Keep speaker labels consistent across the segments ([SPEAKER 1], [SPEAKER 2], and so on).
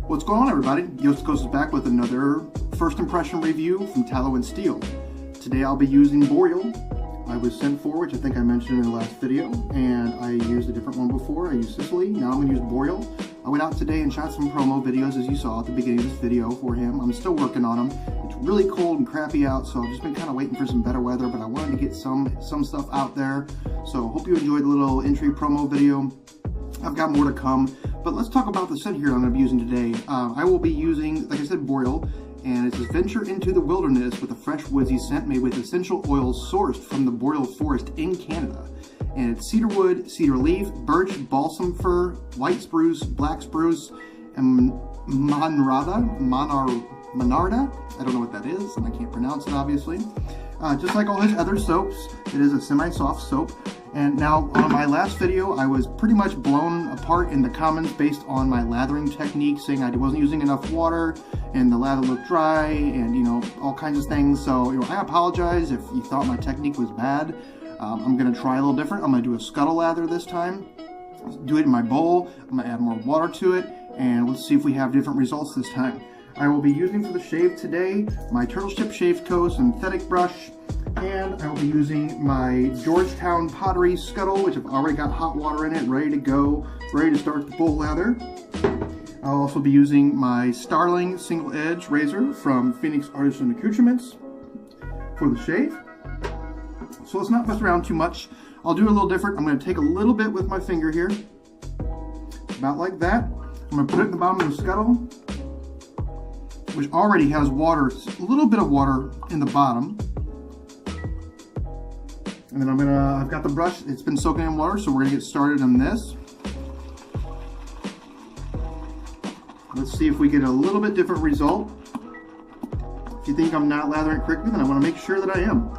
[SPEAKER 1] What's going on, everybody? Yostikos is back with another first impression review from Tallow and Steel. Today I'll be using Boreal. I was sent for, which I think I mentioned in the last video, and I used a different one before. I used Sicily, now I'm going to use Boreal. I went out today and shot some promo videos, as you saw at the beginning of this video, for him. I'm still working on them. It's really cold and crappy out, so I've just been kind of waiting for some better weather, but I wanted to get some stuff out there. So hope you enjoyed the little entry promo video. I've got more to come, but let's talk about the scent here I'm going to be using today. I will be using, like I said, Boreal, and it says venture into the wilderness with a fresh woodsy scent made with essential oils sourced from the Boreal forest in Canada. And it's cedarwood, cedar leaf, birch, balsam fir, white spruce, black spruce, and monarda. I don't know what that is, and I can't pronounce it, obviously. Just like all his other soaps, it is a semi-soft soap. And now, on my last video, I was pretty much blown apart in the comments based on my lathering technique, saying I wasn't using enough water, and the lather looked dry, and, you know, all kinds of things. So, you know, I apologize if you thought my technique was bad. I'm going to try a little different. I'm going to do a Scuttle Lather this time. Do it in my bowl. I'm going to add more water to it, and let's see if we have different results this time. I will be using for the shave today my Turtle Ship Shave Co. synthetic brush, and I will be using my Georgetown Pottery Scuttle, which I've already got hot water in it, ready to go, ready to start the bowl lather. I'll also be using my Starling Single Edge Razor from Phoenix Artisan Accoutrements for the shave. So let's not mess around too much. I'll do a little different. I'm going to take a little bit with my finger here, about like that. I'm going to put it in the bottom of the scuttle, which already has water, a little bit of water in the bottom. And then I've got the brush, it's been soaking in water, so we're gonna get started on this. Let's see if we get a little bit different result. If you think I'm not lathering correctly, then I wanna make sure that I am.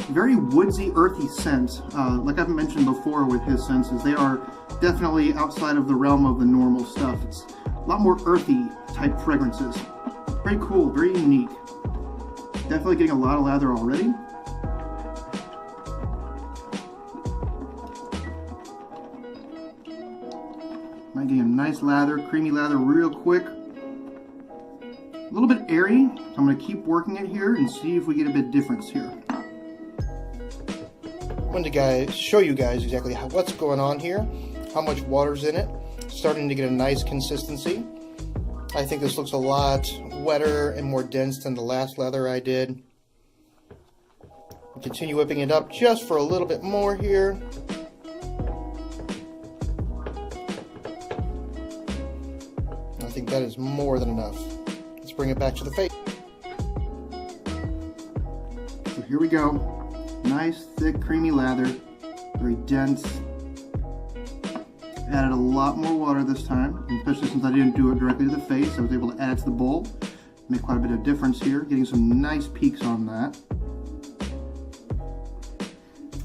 [SPEAKER 1] Very woodsy, earthy scent. Like I've mentioned before with his scents, they are definitely outside of the realm of the normal stuff. It's a lot more earthy type fragrances. Very cool, very unique. Definitely getting a lot of lather already. I'm getting a nice lather, creamy lather real quick. A little bit airy, so I'm going to keep working it here and see if we get a bit of difference here. I wanted to show you guys exactly what's going on here, how much water's in it. Starting to get a nice consistency. I think this looks a lot wetter and more dense than the last lather I did. I'll continue whipping it up just for a little bit more here. I think that is more than enough. Let's bring it back to the face. So here we go. Nice, thick, creamy lather. Very dense. Added a lot more water this time, especially since I didn't do it directly to the face. I was able to add it to the bowl. Make quite a bit of difference here. Getting some nice peaks on that.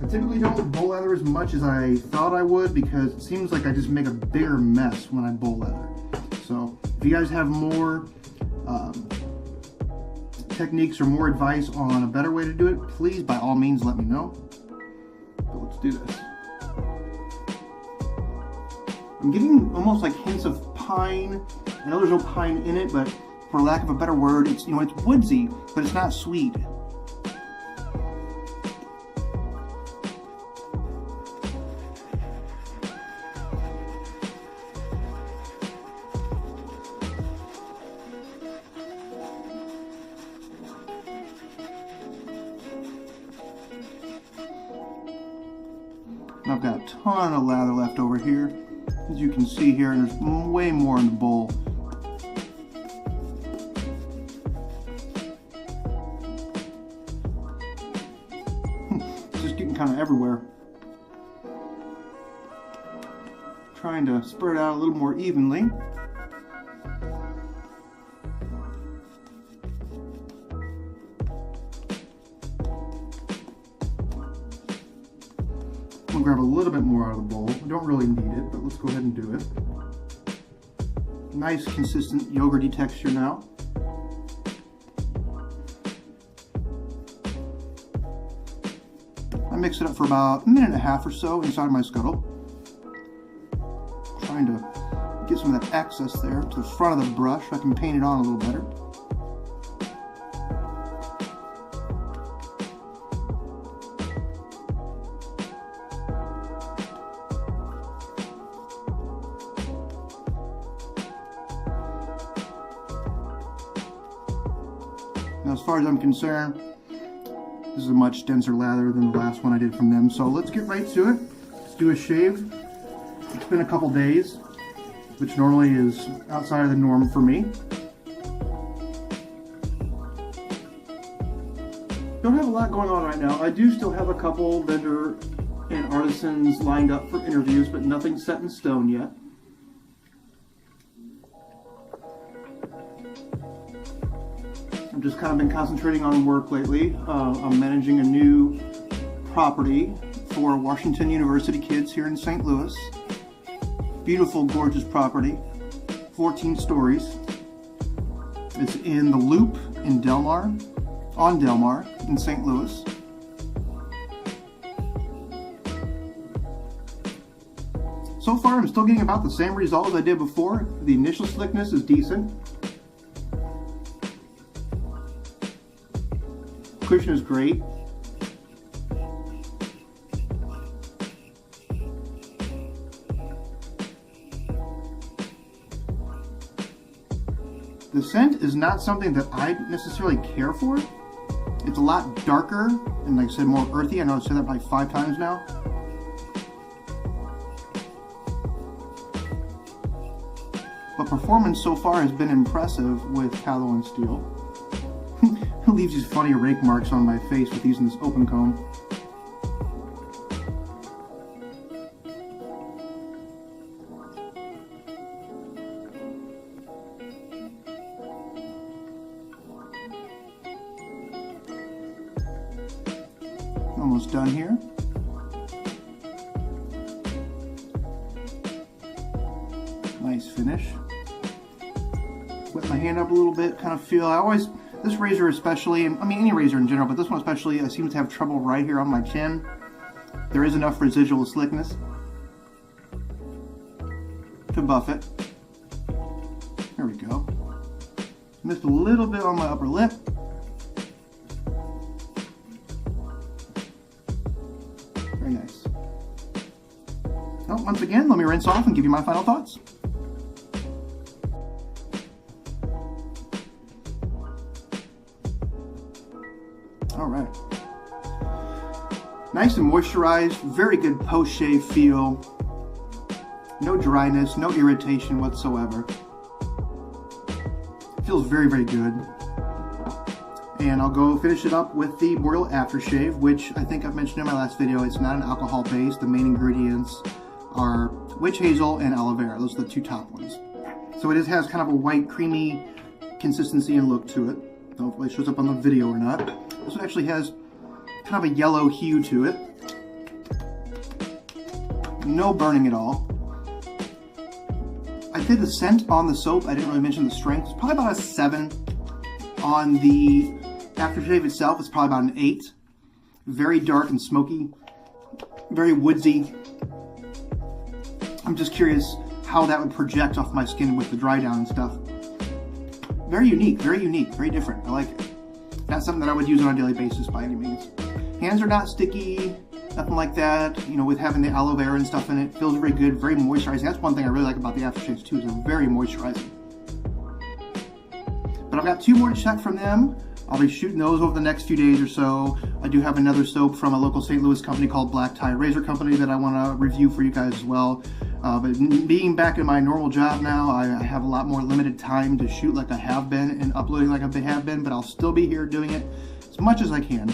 [SPEAKER 1] I typically don't bowl lather as much as I thought I would because it seems like I just make a bigger mess when I bowl lather. So if you guys have more techniques or more advice on a better way to do it, please by all means let me know. But let's do this. I'm getting almost like hints of pine. I know there's no pine in it, but for lack of a better word, it's, you know, it's woodsy, but it's not sweet. I've got a ton of lather left over here. As you can see here, and there's way more in the bowl. It's just getting kind of everywhere. Trying to spread it out a little more evenly. can grab a little bit more out of the bowl. I don't really need it, but let's go ahead and do it. Nice, consistent yogurty texture now. I mix it up for about a minute and a half or so inside my scuttle. Trying to get some of that excess there to the front of the brush so I can paint it on a little better. Now, as far as I'm concerned, this is a much denser lather than the last one I did from them. So let's get right to it. Let's do a shave. It's been a couple days, which normally is outside of the norm for me. Don't have a lot going on right now. I do still have a couple vendor and artisans lined up for interviews, but nothing set in stone yet. I've just kind of been concentrating on work lately. I'm managing a new property for Washington University kids here in St. Louis. Beautiful, gorgeous property, 14 stories. It's in the Loop in Delmar, on Delmar in St. Louis. So far, I'm still getting about the same result as I did before. The initial slickness is decent. Cushion is great. The scent is not something that I necessarily care for. It's a lot darker and, like I said, more earthy. I know I've said that probably 5 times now. But performance so far has been impressive with Tallow and Steel. It leaves these funny rake marks on my face with using this open comb. Almost done here. Nice finish. Wet my hand up a little bit, kind of feel, this razor especially, I mean any razor in general, but this one especially, I seem to have trouble right here on my chin. There is enough residual slickness to buff it. There we go. Missed a little bit on my upper lip. Very nice. Well, once again, let me rinse off and give you my final thoughts. All right. Nice and moisturized, very good post-shave feel. No dryness, no irritation whatsoever. Feels very, very good. And I'll go finish it up with the Boreal aftershave, which I think I've mentioned in my last video. It's not an alcohol base. The main ingredients are witch hazel and aloe vera. Those are the 2 top ones. So it has kind of a white, creamy consistency and look to it. Hopefully it shows up on the video or not. This one actually has kind of a yellow hue to it. No burning at all. I did the scent on the soap. I didn't really mention the strength. It's probably about a 7. On the aftershave itself, it's probably about an 8. Very dark and smoky. Very woodsy. I'm just curious how that would project off my skin with the dry down and stuff. Very unique, very different. I like it. Not something that I would use on a daily basis by any means. Hands are not sticky, nothing like that. You know, with having the aloe vera and stuff in it, feels very good, very moisturizing. That's one thing I really like about the aftershaves too, is they're very moisturizing. But I've got 2 more to check from them. I'll be shooting those over the next few days or so. I do have another soap from a local St. Louis company called Black Tie Razor Company that I want to review for you guys as well. But being back in my normal job now, I have a lot more limited time to shoot like I have been and uploading like I have been, but I'll still be here doing it as much as I can.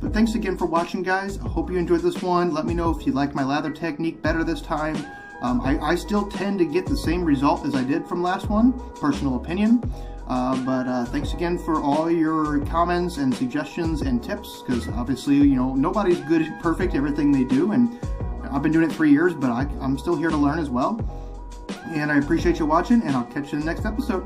[SPEAKER 1] But thanks again for watching, guys. I hope you enjoyed this one. Let me know if you like my lather technique better this time. I still tend to get the same result as I did from last one, personal opinion. But thanks again for all your comments and suggestions and tips, because obviously, you know, nobody's good, perfect at everything they do, and I've been doing it 3 years, but I'm still here to learn as well. And I appreciate you watching, and I'll catch you in the next episode.